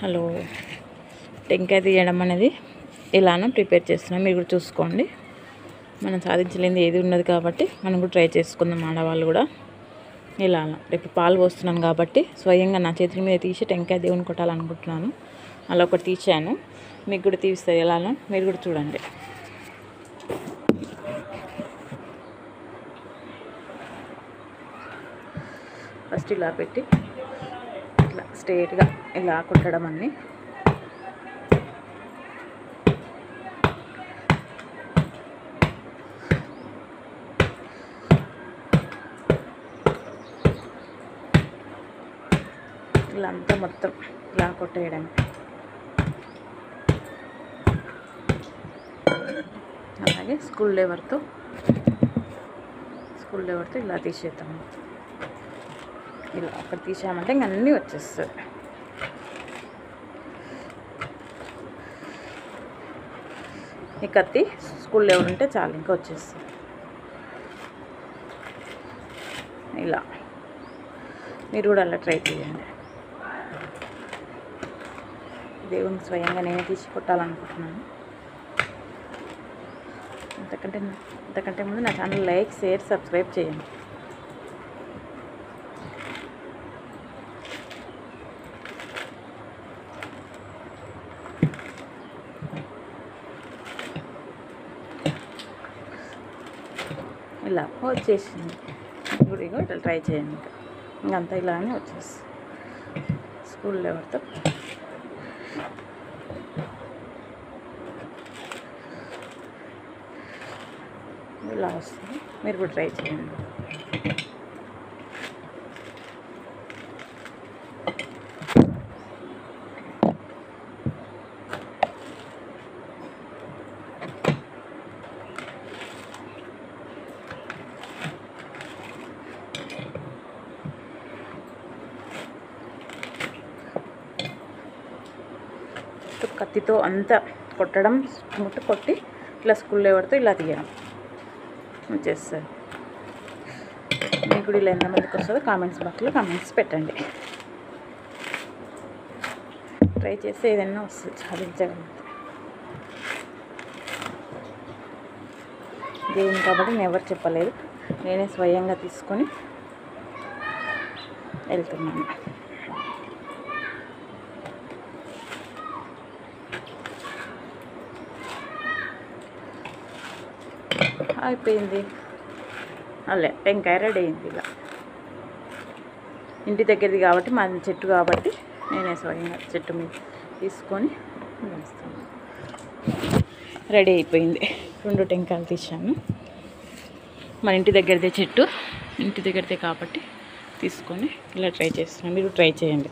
Hello, టెంకాయ తీయడం అనేది ఇలానో ప్రిపేర్ చేస్తున్నాం. మీరు కూడా చూసుకోండి. మనం సాధించలేనిది ఏది ఉన్నది కాబట్టి మనం కూడా ట్రై చేసుకుందాం. ఆడవాళ్ళు కూడా ఇలా రేపు పాలు పోస్తున్నాను కాబట్టి స్వయంగా నా చేతుల మీద తీసి టెంకాయ దేవుని కొట్టాలనుకుంటున్నాను. అలా ఒకటి తీసాను. మీకు కూడా తీస్తుంది ఎలానో మీరు కూడా చూడండి. ఫస్ట్ ఇలా పెట్టి ఇట్లా స్ట్రైట్గా ఇలా కుట్టడం అన్నీ ఇలా అంతా మొత్తం ఇలా కొట్టేయడం. అలాగే స్కూల్ లేవర్తో ఇలా తీసేద్దాం. ఇలా ఒకటి తీసామంటే ఇంక అన్నీ వచ్చేస్తుంది. ఈ కత్తి స్కూల్ లెవెల్ ఉంటే చాలు, ఇంకా వచ్చేస్తుంది. ఇలా మీరు కూడా అలా ట్రై చేయండి. దేవునికి స్వయంగా నేనే తీసి కొట్టాలనుకుంటున్నాను. అంతకంటే ముందు నా ఛానల్ లైక్, షేర్, సబ్స్క్రైబ్ చేయండి. ఇలా వచ్చేసింది. ఇప్పుడు ఇట్లా ట్రై చేయండి. ఇంకంతా ఇలానే వచ్చేస్తుంది. స్కూల్ లెవెల్తో ఇలా వస్తుంది. మీరు కూడా ట్రై చేయండి. కత్తితో అంతా కొట్టడం, ముట్టు కొట్టి ఇట్లా స్కూల్ లెవెల్తో ఇలా తీయడం వచ్చేస్తుంది. మీకు కూడా ఇలా ఎంతమందికి వస్తుందో కామెంట్స్ బాక్స్లో కామెంట్స్ పెట్టండి. ట్రై చేస్తే ఏదైనా వస్తుంది, సాధించగలుగుతుంది. దేవుని కాబట్టి నేను ఎవరు చెప్పలేదు, నేనే స్వయంగా తీసుకొని వెళ్తున్నాను. అయిపోయింది. అల్లే టెంకాయ రెడీ అయింది. ఇలా ఇంటి దగ్గరది కాబట్టి మాది చెట్టు కాబట్టి నేనే స్వయంగా చెట్టు మీద తీసుకొని వేస్తాను. రెడీ అయిపోయింది. 2 టెంకాయలు తీసాను. మన ఇంటి దగ్గరదే చెట్టు, ఇంటి దగ్గరదే కాబట్టి తీసుకొని ఇలా ట్రై చేస్తున్నాను. మీరు ట్రై చేయండి.